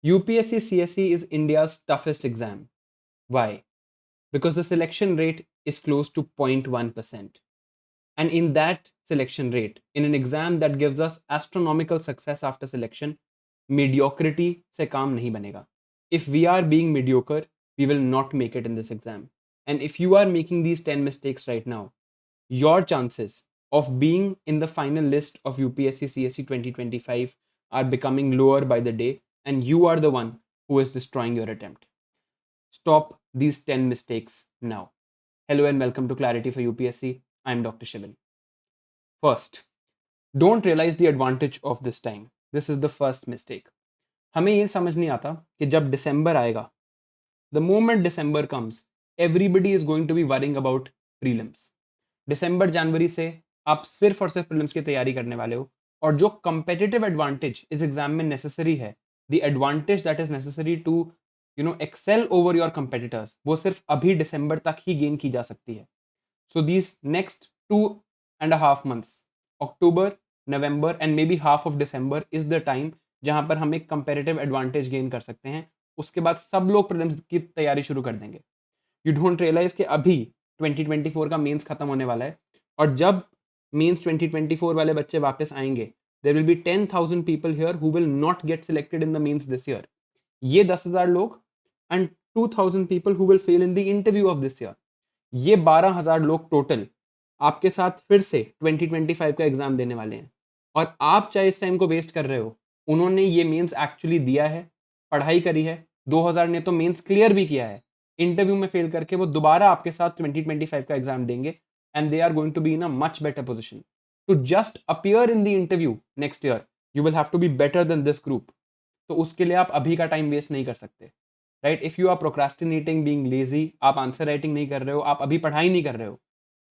UPSC CSE is India's toughest exam. Why? Because the selection rate is close to 0.1%. And in that selection rate, in an exam that gives us astronomical success after selection, mediocrity se kaam nahi banega. If we are being mediocre, we will not make it in this exam. And if you are making these 10 mistakes right now, your chances of being in the final list of UPSC CSE 2025 are becoming lower by the day, and you are the one who is destroying your attempt. Stop these 10 mistakes now. Hello and welcome to Clarity for UPSC. I'm Dr. Shivan. First, don't realize the advantage of this time. This is the first mistake. हमें ये समझ नहीं आता कि जब दिसंबर आएगा, the moment December comes, everybody is going to be worrying about prelims. दिसंबर जनवरी से आप सिर्फ और सिर्फ प्रीलिम्स की तैयारी करने वाले हो, और जो कंपेटिटिव एडवांटेज इस एग्जाम में नेसेसरी है, the advantage that is necessary to excel over your competitors, वो सिर्फ अभी दिसंबर तक ही गेन की जा सकती है. So these next 2.5 months, October, November and may be half of December is the time जहां पर हम एक कंपेटिटिव एडवांटेज गेन कर सकते हैं. उसके बाद सब लोग प्रीलिम्स की तैयारी शुरू कर देंगे. यू डोंट रियलाइज कि अभी 2024 का मेंस खत्म होने वाला है, और जब मेंस 2024 वाले बच्चे वापस आएंगे, there will be 10,000 people here who will not get selected in the mains this year. ये 10,000 लोग and 2,000 people who will fail in the interview of this year. ये 12,000 लोग टोटल आपके साथ फिर से 2025 का एग्जाम देने वाले हैं. और आप चाहे इस टाइम को वेस्ट कर रहे हो, उन्होंने ये मेंस एक्चुअली दिया है, पढ़ाई करी है. 2000 ने तो मेंस क्लियर भी किया है. इंटरव्यू में फेल करके वो दोबारा आपके साथ 2025 का एग्जाम देंगे, and they are going to be in a much better position to just appear in the interview next year. You will have to be better than this group. तो उसके लिए आप अभी का टाइम वेस्ट नहीं कर सकते, right? If you are procrastinating, being lazy, आप आंसर राइटिंग नहीं कर रहे हो, आप अभी पढ़ाई नहीं कर रहे हो,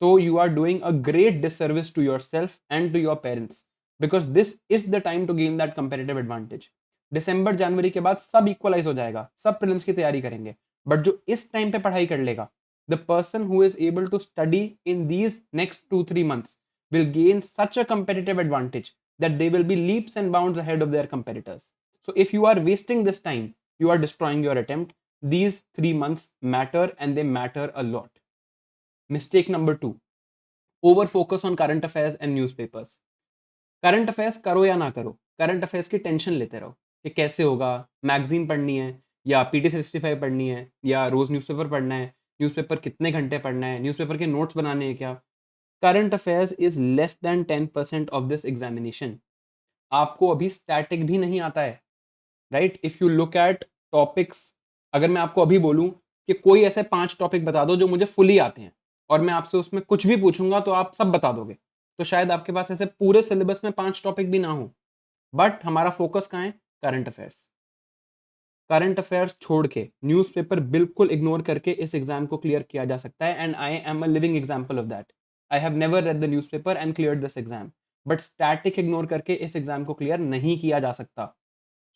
तो you are doing a great disservice to yourself and to your parents, because this is the time to gain that comparative advantage. दिसंबर जनवरी के बाद सब इक्वलाइज हो जाएगा, सब प्रीलिम्स की तैयारी करेंगे, बट जो इस टाइम पे पढ़ाई कर लेगा, the person who is able to study in these next 2-3 months will gain such a competitive advantage that they will be leaps and bounds ahead of their competitors. So if you are wasting this time, you are destroying your attempt. These 3 months matter, and they matter a lot. Mistake number 2, over focus on current affairs and newspapers. Current affairs करो या ना करो, current affairs की tension लेते रहो कि कैसे होगा, मैगजीन पढ़नी है या PT65 पढ़नी है या रोज न्यूज़पेपर पढ़ना है, न्यूज़पेपर कितने घंटे पढ़ना है, न्यूज़पेपर के नोट्स बनाने हैं क्या. Current affairs is less than 10% of this examination. आपको अभी स्टैटिक भी नहीं आता है, right? If you look at topics, अगर मैं आपको अभी बोलूं कि कोई ऐसे 5 टॉपिक बता दो जो मुझे फुली आते हैं, और मैं आपसे उसमें कुछ भी पूछूंगा तो आप सब बता दोगे, तो शायद आपके पास ऐसे पूरे सिलेबस में 5 टॉपिक भी ना हो. बट हमारा फोकस कहाँ है? Current affairs. करंट अफेयर्स छोड़ के न्यूज़पेपर बिल्कुल इग्नोर करके इस एग्जाम को क्लियर किया जा सकता है, and I am a living example of that. I have never read the newspaper and cleared this exam, but static ignore करके इस एग्जाम को क्लियर नहीं किया जा सकता.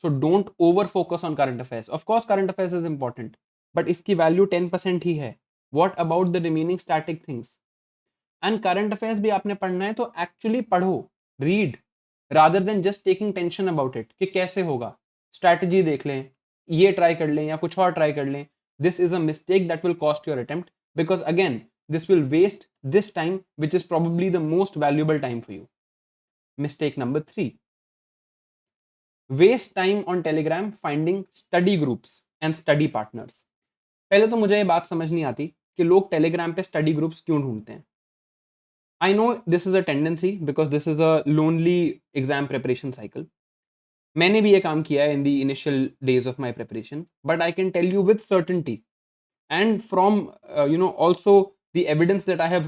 So don't over focus on current affairs. Of course current affairs is important, but इसकी value 10% ही है. What about the remaining static things? And current affairs भी आपने पढ़ना है तो एक्चुअली पढ़ो, read, rather than just taking tension about it कि कैसे होगा. स्ट्रैटेजी देख लें, ये ट्राई कर लें या कुछ और ट्राई कर लें. This is a mistake that will cost your attempt, because again this will waste this time which is probably the most valuable time for you. Mistake number 3, waste time on Telegram finding study groups and study partners. पहले तो मुझे ये बात समझ नहीं आती कि लोग टेलीग्राम पे स्टडी ग्रुप्स क्यों ढूंढते हैं. I know this is a tendency because this is a lonely exam preparation cycle. मैंने भी ये काम किया है in the initial days of my preparation, but I can tell you with certainty, and from also the evidence that I have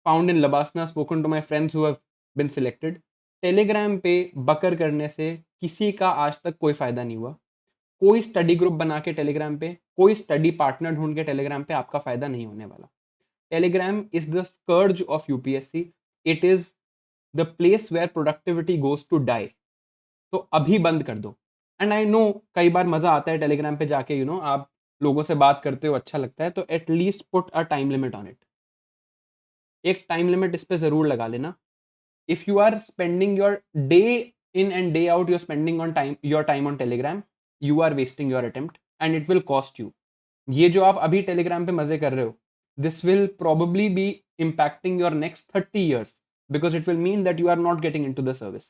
found in Labasna, spoken to my friends who have been selected, Telegram पे बकर करने से किसी का आज तक कोई फायदा नहीं हुआ. कोई स्टडी ग्रुप बना के टेलीग्राम पे, कोई स्टडी पार्टनर ढूंढ के टेलीग्राम पे आपका फायदा नहीं होने वाला. Telegram is the scourge of UPSC. It is the place where productivity goes to die. तो अभी बंद कर दो. एंड आई नो कई बार मजा आता है टेलीग्राम पे जाके, आप लोगों से बात करते हो, अच्छा लगता है, तो at least put a time limit on it. एक टाइम लिमिट इस पे जरूर लगा लेना. If you are spending your day in and day out, you are spending on time your time on Telegram, you are wasting your attempt and it will cost you. ये जो आप अभी Telegram पे मजे कर रहे हो, this will probably be impacting your next 30 years because it will mean that you are not getting into the service.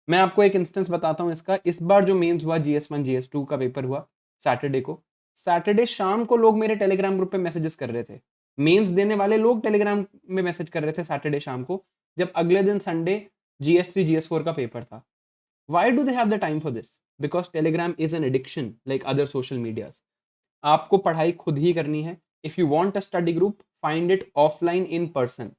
मैं आपको एक इंस्टेंस बताता हूँ इसका। इस बार जो मेंस हुआ, GS1 GS2 का पेपर हुआ सैटरडे को, सैटरडे शाम को लोग मेरे टेलीग्राम ग्रुप पे मैसेजेस कर रहे थे। मेंस देने वाले लोग टेलीग्राम में मैसेज कर रहे थे सैटरडे शाम को, जब अगले दिन संडे GS3 GS4 का पेपर था। Why do they have the time for this? Because Telegram is an addiction like other social medias. आपको पढ़ाई खुद ही करनी है। If you want a study group, find it offline in person.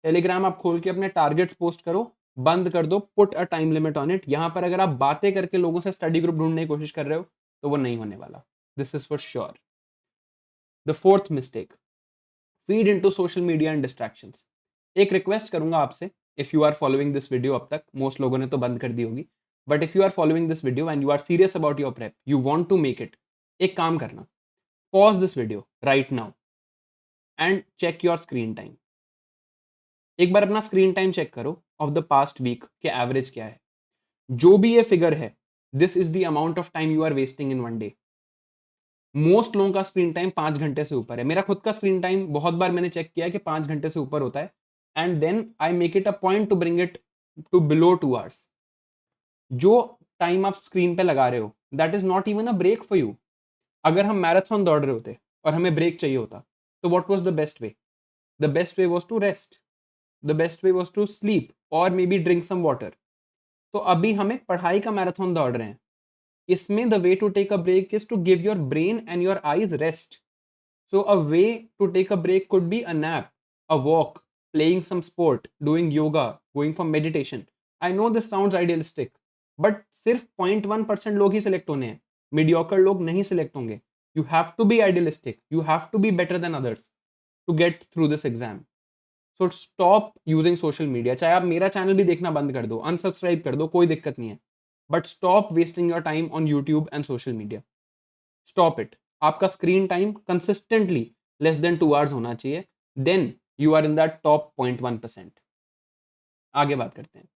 Telegram आप खोल के अपने टारगेट्स पोस्ट करो, बंद कर दो, put a time limit on it. यहां पर अगर आप बातें करके लोगों से स्टडी ग्रुप ढूंढने की कोशिश कर रहे हो तो वो नहीं होने वाला। This is for sure. The fourth mistake, feed into social media and distractions. एक रिक्वेस्ट करूंगा आपसे, if you are following this video, अब तक मोस्ट लोगों ने तो बंद कर दी होगी, but if you are following this video and you are serious about your prep, you want to make it, एक काम करना, pause this video right now and check your screen time. एक बार अपना स्क्रीन टाइम चेक करो of the past week के average क्या है। जो भी ये फिगर है, this is the amount of time you are wasting in one day. Most लोगों का स्क्रीन टाइम 5 घंटे से ऊपर है। मेरा खुद का स्क्रीन टाइम बहुत बार मैंने चेक किया कि 5 घंटे से ऊपर होता है, and then I make it a point to bring it to below 2 hours. जो टाइम आप स्क्रीन पे लगा रहे हो, that is not even a break for you. अगर हम मैराथन दौड़ रहे होते और हमें ब्रेक चाहिए होता, तो what was the best way? The best way was to rest, the best way was to sleep और maybe drink some water. तो अभी हम एक पढ़ाई का मैराथन दौड़ रहे हैं, इसमें the way to take a break is to give your brain and your eyes rest. So a way to take a break could be a nap, a walk, playing some sport, doing yoga, going for meditation. I know this sounds idealistic, but सिर्फ 0.1% लोग ही select होने हैं, mediocre लोग नहीं select होंगे. You have to be idealistic, you have to be better than others to get through this exam. So stop using social media. चाहे आप मेरा चैनल भी देखना बंद कर दो, अनसब्सक्राइब कर दो, कोई दिक्कत नहीं है, but stop wasting your time on YouTube and social media. Stop it. आपका screen time consistently less than 2 hours होना चाहिए, then you are in that top 0.1%. आगे बात करते हैं.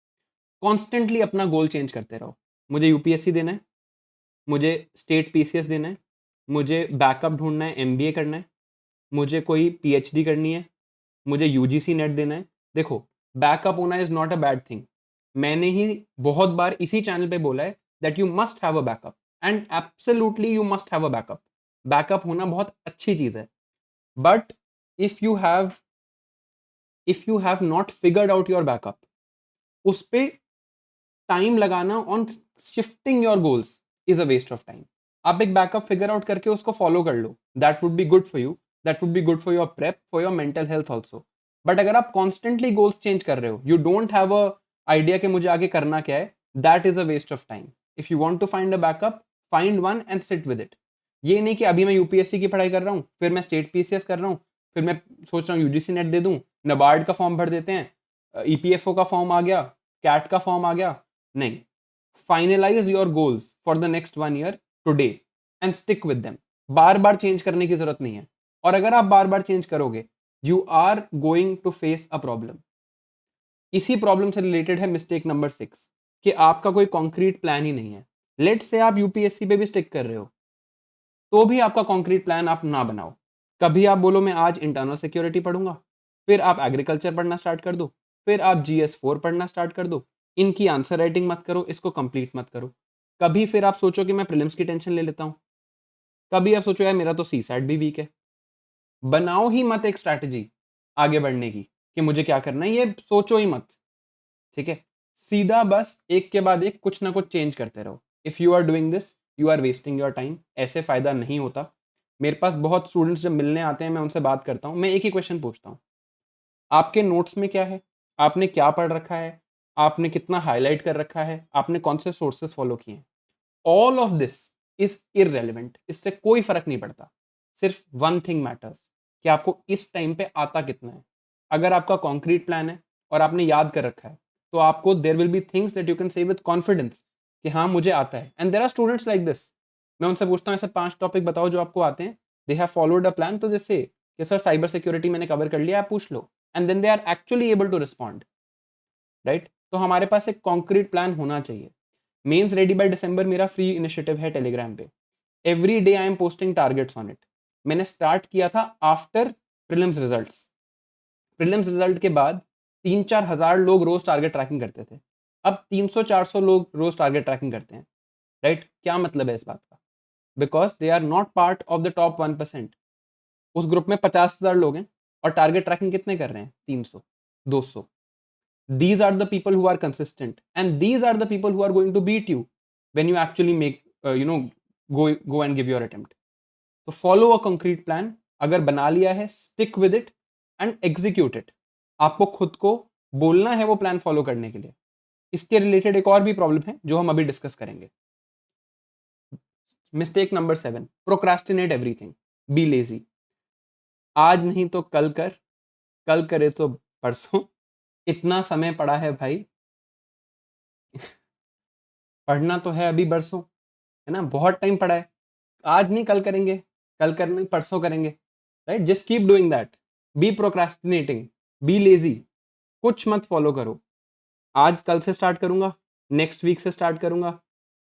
कॉन्स्टेंटली अपना गोल चेंज करते रहो. मुझे यूपीएससी देना है, मुझे स्टेट पीसीएस देना है, मुझे बैकअप ढूंढना है, एमबीए करना है, मुझे कोई पीएचडी करनी है, मुझे यूजीसी नेट देना है. देखो, बैकअप होना is not a bad thing. मैंने ही बहुत बार इसी चैनल पे बोला है that you must have a backup, and absolutely you must have a backup. Backup होना बहुत अच्छी चीज है, but if you have not figured out your backup, उस पे टाइम लगाना on shifting your goals is a waste of time. आप एक बैकअप फिगर आउट करके उसको फॉलो कर लो, that would be good for you, that would be good for your prep, for your mental health also. But अगर आप constantly goals change कर रहे हो, you don't have a idea कि मुझे आगे करना क्या है, that is a waste of time. If you want to find a backup, find one and sit with it. ये नहीं कि अभी मैं यूपीएससी की पढ़ाई कर रहा हूँ, फिर मैं स्टेट पीसीएस कर रहा हूँ, फिर मैं सोच रहा हूँ यूजीसी नेट दे दूँ, नबार्ड का फॉर्म भर देते हैं, ईपीएफओ का फॉर्म आ गया, कैट का फॉर्म आ गया. नहीं. Finalise your goals for the next 1 year today and stick with them. बार बार चेंज करने की जरूरत नहीं है, और अगर आप बार बार चेंज करोगे, you are going to face a problem. इसी प्रॉब्लम से रिलेटेड है मिस्टेक नंबर 6, कि आपका कोई कॉन्क्रीट प्लान ही नहीं है. लेट से आप यूपीएससी पे भी स्टिक कर रहे हो, तो भी आपका कॉन्क्रीट प्लान आप ना बनाओ. कभी आप बोलो मैं आज इंटरनल सिक्योरिटी पढ़ूंगा, फिर आप एग्रीकल्चर पढ़ना स्टार्ट कर दो, फिर आप GS4 पढ़ना स्टार्ट कर दो. इनकी आंसर राइटिंग मत करो, इसको कंप्लीट मत करो. कभी फिर आप सोचो कि मैं प्रीलिम्स की टेंशन ले लेता हूं, कभी आप सोचो यार मेरा तो सीसैट भी वीक है. बनाओ ही मत एक स्ट्रैटेजी आगे बढ़ने की कि मुझे क्या करना है, ये सोचो ही मत. ठीक है, सीधा बस एक के बाद एक कुछ ना कुछ चेंज करते रहो. If you are doing this, you are wasting your time. ऐसे फायदा नहीं होता. मेरे पास बहुत स्टूडेंट्स जब मिलने आते हैं, मैं उनसे बात करता हूं, मैं एक ही क्वेश्चन पूछता हूं, आपके नोट्स में क्या है, आपने क्या पढ़ रखा है, आपने कितना हाईलाइट कर रखा है, आपने कौन से सोर्सेस फॉलो किए हैं. All of this is irrelevant. इससे कोई फर्क नहीं पड़ता. सिर्फ वन थिंग मैटर्स, कि आपको इस टाइम पे आता कितना है. अगर आपका कॉन्क्रीट प्लान है और आपने याद कर रखा है, तो आपको there will be things that you can say with confidence कि हाँ मुझे आता है. And there are students like this. मैं उनसे पूछता हूँ ऐसे 5 टॉपिक बताओ जो आपको आते हैं, they have followed a plan, तो जैसे कि सर साइबर सिक्योरिटी मैंने कवर कर लिया, आप पूछ लो. And then they are actually able to respond. Right. तो हमारे पास एक कॉन्क्रीट प्लान होना चाहिए. मेंस रेडी बाय दिसंबर मेरा फ्री इनिशिएटिव है टेलीग्राम पे। Every day I am posting targets on it. मैंने स्टार्ट किया था after prelims results. Prelims result के बाद 3-4 हज़ार लोग रोज टारगेट ट्रैकिंग करते थे, अब 300-400 लोग रोज टारगेट ट्रैकिंग करते हैं। राइट? क्या मतलब है इस बात का? Because they are not part of the top 1%। उस ग्रुप में 50,000 लोग हैं और टारगेट ट्रैकिंग कितने कर रहे हैं? 300, 200। These are the people who are consistent, and these are the people who are going to beat you when you actually make go and give your attempt. So follow a concrete plan. अगर बना लिया है, stick with it and execute it. आपको खुद को बोलना है वो प्लान फॉलो करने के लिए। इसके रिलेटेड एक और भी प्रॉब्लम है जो हम अभी डिस्कस करेंगे। Mistake number 7, procrastinate everything, be lazy. आज नहीं तो कल कर, कल करे तो परसों। इतना समय पड़ा है भाई, पढ़ना तो है अभी बरसों, है ना? बहुत टाइम पड़ा है। आज नहीं कल करेंगे, कल करने परसों करेंगे। Right? Just keep doing that. Be procrastinating, be lazy. कुछ मत फॉलो करो। आज कल से स्टार्ट करूंगा, नेक्स्ट वीक से स्टार्ट करूंगा,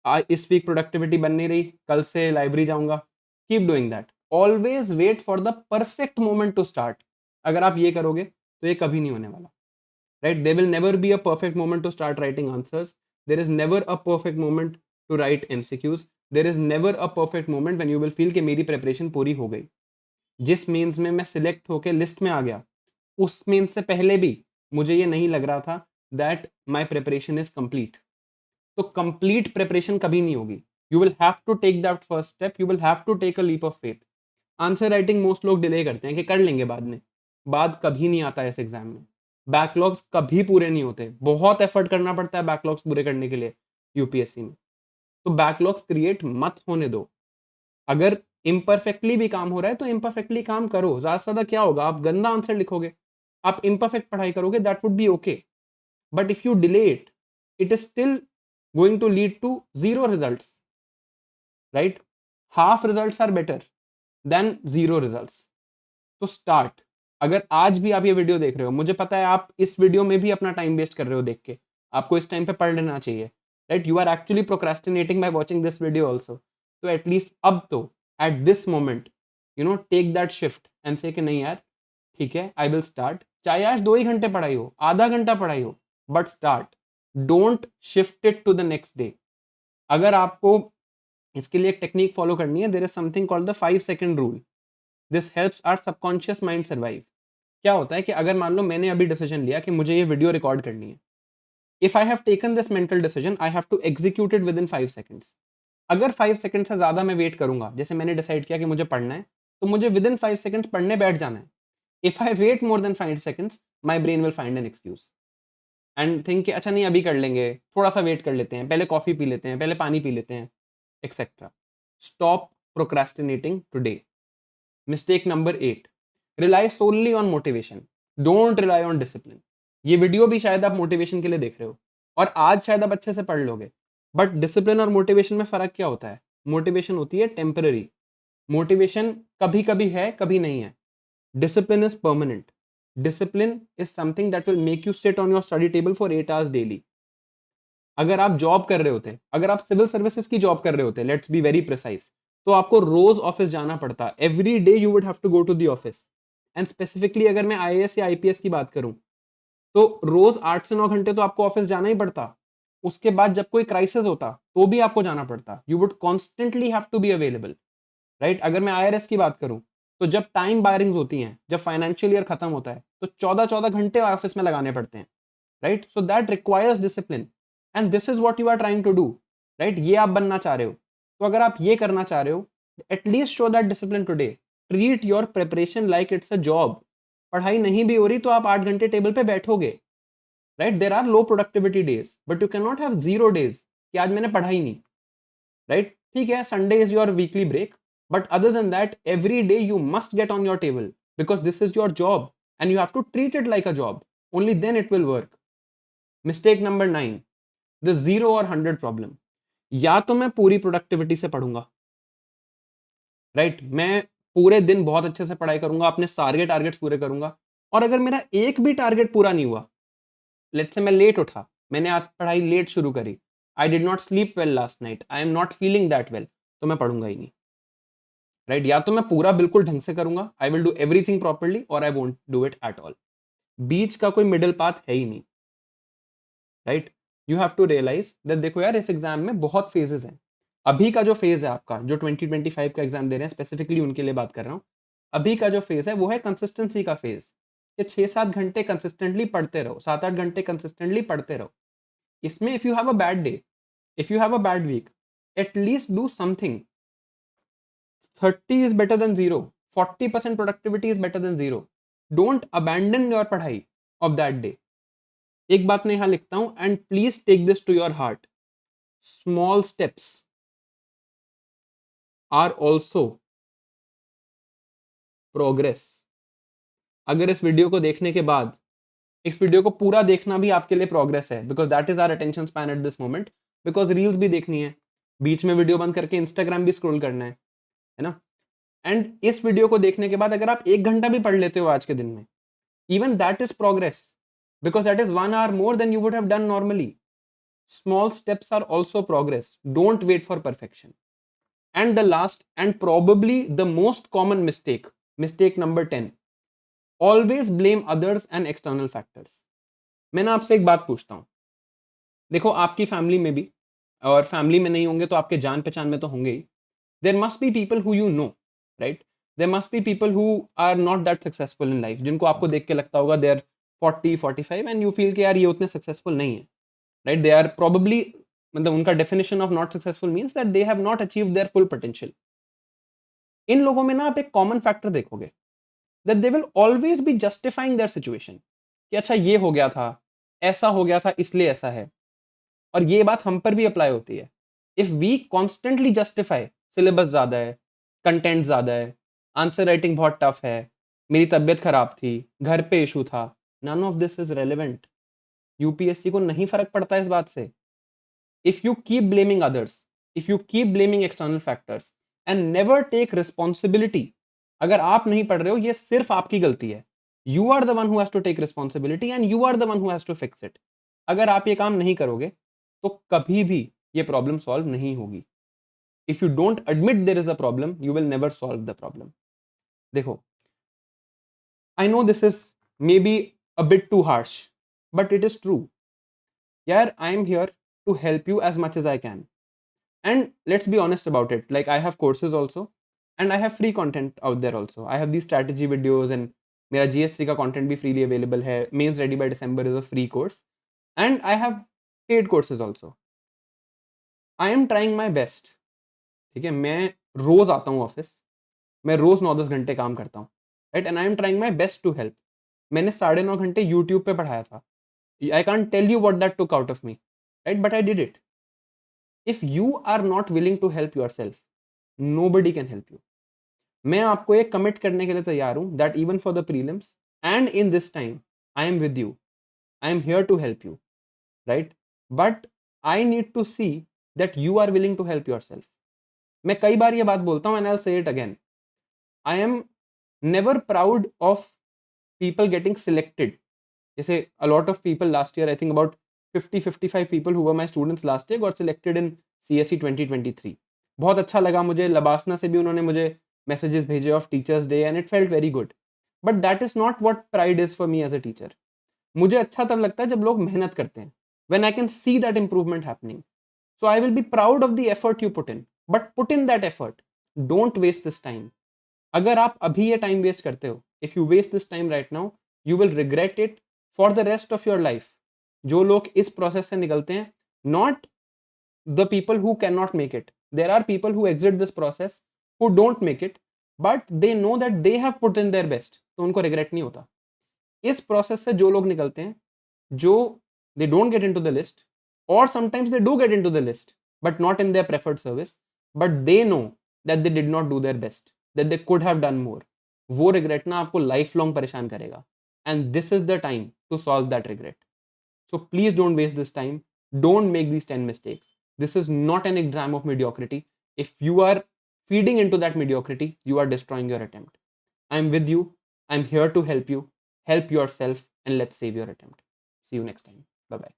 आज इस वीक प्रोडक्टिविटी बन नहीं रही, कल से लाइब्रेरी जाऊंगा। Keep doing that. Always wait for the perfect moment to start. अगर आप ये करोगे तो ये कभी नहीं होने वाला। Right? There will never be a perfect moment to start writing answers. There is never a perfect moment to write MCQs. There is never a perfect moment when you will feel कि मेरी preparation पूरी हो गई। जिस mains में मैं select होकर list में आ गया, उस मेंस से पहले भी मुझे ये नहीं लग रहा था that my preparation is complete. तो कंप्लीट प्रिपरेशन कभी नहीं होगी। You will have to take that first step, you will have to take a leap of faith. Answer writing most लोग डिले करते हैं कि कर लेंगे बाद में। बाद कभी नहीं आता है इस एग्जाम में। बैकलॉग्स कभी पूरे नहीं होते, बहुत एफर्ट करना पड़ता है बैकलॉग्स पूरे करने के लिए यूपीएससी में। तो बैकलॉग्स क्रिएट मत होने दो। अगर इम्परफेक्टली भी काम हो रहा है तो इम्परफेक्टली काम करो। ज्यादा से ज्यादा क्या होगा? आप गंदा आंसर लिखोगे, आप इम्परफेक्ट पढ़ाई करोगे, that would B okay. But if you delay it is still going to lead to zero results, right? Half results are better than zero results. तो स्टार्ट। अगर आज भी आप ये वीडियो देख रहे हो, मुझे पता है आप इस वीडियो में भी अपना टाइम वेस्ट कर रहे हो देख के, आपको इस टाइम पे पढ़ लेना चाहिए। Right? You are actually procrastinating by watching this video also. तो एटलीस्ट अब तो at this moment take that shift and say कि नहीं यार, ठीक है, आई विल स्टार्ट। चाहे आज 2 ही घंटे पढ़ाई हो, आधा घंटा पढ़ाई हो, but start. Don't shift it to the next day. अगर आपको इसके लिए एक टेक्निक फॉलो करनी है, there is something called the 5 second rule. This helps our subconscious mind survive. क्या होता है कि अगर मान लो मैंने अभी डिसीजन लिया कि मुझे ये वीडियो रिकॉर्ड करनी है, if I have taken this mental decision I have to execute it within 5 seconds. अगर 5 सेकंड से ज्यादा मैं वेट करूंगा, जैसे मैंने डिसाइड किया कि मुझे पढ़ना है, तो मुझे विद इन 5 सेकंड्स पढ़ने बैठ जाना है। If I wait more than 5 seconds my brain will find an excuse and think कि अच्छा नहीं अभी कर लेंगे, थोड़ा सा वेट कर लेते हैं, पहले कॉफी पी लेते हैं, पहले पानी पी लेते हैं, etcetera. Stop procrastinating today. Mistake number 8, rely solely on motivation, don't rely on discipline. ये वीडियो भी शायद आप मोटिवेशन के लिए देख रहे हो और आज शायद आप अच्छे से पढ़ लोगे, बट डिसिप्लिन और मोटिवेशन में फर्क क्या होता है? मोटिवेशन होती है टेम्पररी। मोटिवेशन कभी कभी है, कभी नहीं है। Discipline is permanent. Discipline is something that will make you sit on your study table for 8 hours daily. अगर आप जॉब कर रहे होते, अगर आप सिविल सर्विसेज की जॉब कर रहे होते, लेट्स बी वेरी प्रिसाइज, तो आपको रोज ऑफिस जाना पड़ता। Every day you would have to go to the office. And specifically अगर मैं आईएएस या आईपीएस की बात करूं, तो रोज 8 से 9 घंटे तो आपको ऑफिस जाना ही पड़ता। उसके बाद जब कोई क्राइसिस होता तो भी आपको जाना पड़ता। You would constantly have to be available. Right? अगर मैं आईआरएस की बात करूं, तो जब टाइम बायरिंग्स होती हैं, जब फाइनेंशियल ईयर खत्म होता है, तो 14-14 घंटे ऑफिस में लगाने पड़ते हैं। Right? So that requires discipline and this is what you are trying to do. Right? ये आप बनना चाह रहे हो, तो अगर आप ये करना चाह रहे हो, at least show that discipline today. Treat your preparation like it's a job. पढ़ाई नहीं भी हो रही तो आप 8 घंटे टेबल पे बैठोगे। Right? There are low productivity days, but you can not have 0 days कि आज मैंने पढ़ा ही नहीं। राइट? ठीक है, Sunday is your weekly break, but other than that every day you must get on your table because this is your job and you have to treat it like a job. Only then it will work. Mistake number 9, the 0 or 100 problem. या तो मैं पूरी productivity से पढ़ूंगा, right? मैं पूरे दिन बहुत अच्छे से पढ़ाई करूंगा, अपने सारे टारगेट्स पूरे करूंगा, और अगर मेरा एक भी टारगेट पूरा नहीं हुआ, लेट्स से मैं लेट उठा, मैंने आज पढ़ाई लेट शुरू करी, I did not sleep well last night, I am not feeling that well, तो मैं पढ़ूंगा ही नहीं, राइट? या तो मैं पूरा बिल्कुल ढंग से करूंगा, I will do everything properly, और I won't do it at all. बीच का कोई मिडिल पाथ है ही नहीं, right? You have to realise that, देखो यार इस एग्जाम में बहुत फेजेस हैं। अभी का जो फेज है आपका, जो 2025 का एग्जाम दे रहे हैं, स्पेसिफिकली उनके लिए बात कर रहा हूँ, अभी का जो फेज है वो है कंसिस्टेंसी का फेज। ये 6-7 घंटे कंसिस्टेंटली पढ़ते रहो, 7-8 घंटे कंसिस्टेंटली पढ़ते रहो। इसमें if you have a bad day, if you have a bad week, at least do something. 30 is better than 0. 40% productivity is better than 0. Don't abandon your पढ़ाई of that day. एक बात मैं यहां लिखता हूं, and please take this to your heart. Small steps are also progress. अगर इस video को देखने के बाद, इस वीडियो को पूरा देखना भी आपके लिए प्रोग्रेस है, because that is our attention span at this moment, because reels भी देखनी है, बीच में वीडियो बंद करके इंस्टाग्राम भी स्क्रॉल करना है ना? एंड इस वीडियो को देखने के बाद अगर आप 1 घंटा भी पढ़ लेते हो आज के दिन में, even that is progress, because that is 1 hour more than you would have done normally. Small steps are also progress. Don't wait for perfection. And the last and probably the most common mistake, mistake number 10, always blame others and external factors. मैं ना आपसे एक बात पूछता हूं, देखो आपकी family में भी, और फैमिली में नहीं होंगे तो आपके जान पहचान में तो होंगे ही, there must be people who you know, right? There must be people who are not that successful in life, जिनको आपको देख के लगता होगा they are 40-45 and you feel कि यार ये उतने सक्सेसफुल नहीं है, राइट? दे आर प्रोबेबली, मतलब उनका definition of not successful means that they have not achieved their full potential. इन लोगों में ना आप एक कॉमन फैक्टर देखोगे, that they will always be justifying their situation, कि अच्छा ये हो गया था, ऐसा हो गया था, इसलिए ऐसा है। और ये बात हम पर भी अप्लाई होती है। If we constantly justify, syllabus ज्यादा है, कंटेंट ज्यादा है, आंसर राइटिंग बहुत टफ है, मेरी तबीयत खराब थी, घर पे इशू था, none of this is relevant. UPSC को नहीं फर्क पड़ता इस बात से। If you keep blaming others, if you keep blaming external factors and never take responsibility, अगर आप नहीं पढ़ रहे हो ये सिर्फ आपकी गलती है, you are the one who has to take responsibility and you are the one who has to fix it. अगर आप ये काम नहीं करोगे तो कभी भी ये प्रॉब्लम सॉल्व नहीं होगी। If you don't admit there is a problem, you will never solve the problem. देखो, I know this is maybe a bit too harsh, but it is true यार। I am here to help you as much as I can, and let's be honest about it, like I have courses also, and I have free content out there also. I have these strategy videos, and मेरा GS3 का content भी freely available है। Mains Ready by December is a free course, and I have paid courses also. I am trying my best, ठीक है? मैं रोज आता हूँ office, मैं रोज 9-10 घंटे काम करता हूँ, right? And I am trying my best to help. मैंने 9.5 घंटे यूट्यूब पे पढ़ाया था। I can't tell you what that took out of me, right? But I did it. If you are not willing to help yourself, nobody can help you. मैं आपको एक commit करने के लिए तैयार हूं, that even for the prelims and in this time I am with you, I am here to help you, right? But I need to see that you are willing to help yourself. मैं कई बार ये बात बोलता हूँ and I will say it again, I am never proud of people getting selected. जैसे a lot of people last year, I think about 50-55 people who were my students last year got selected in CSE 2023. बहुत अच्छा लगा मुझे। लबासना से भी उन्होंने मुझे messages भेजे of teachers day and it felt very good, but that is not what pride is for me as a teacher. मुझे अच्छा तब लगता है जब लोग मेहनत करते हैं, when I can see that improvement happening. So I will be proud of the effort you put in, but put in that effort, don't waste this time. अगर आप अभी ये टाइम वेस्ट करते हो, if you waste this time right now, you will regret it for the rest of your life. जो लोग इस process से निकलते हैं, not the people who can not make it, there are people who exit this process who don't make it, but they know that they have put in their best, तो उनको regret नहीं होता। इस process से जो लोग निकलते हैं, जो they don't get into the list, और sometimes they do get into the list but not in their preferred service, but they know that they did not do their best, that they could have done more, वो regret ना आपको lifelong परेशान करेगा। And this is the time to solve that regret. So please don't waste this time, don't make these 10 mistakes. This is not an exam of mediocrity. If you are feeding into that mediocrity, you are destroying your attempt. I'm with you, I'm here to help you. Help yourself, and let's save your attempt. See you next time. Bye bye.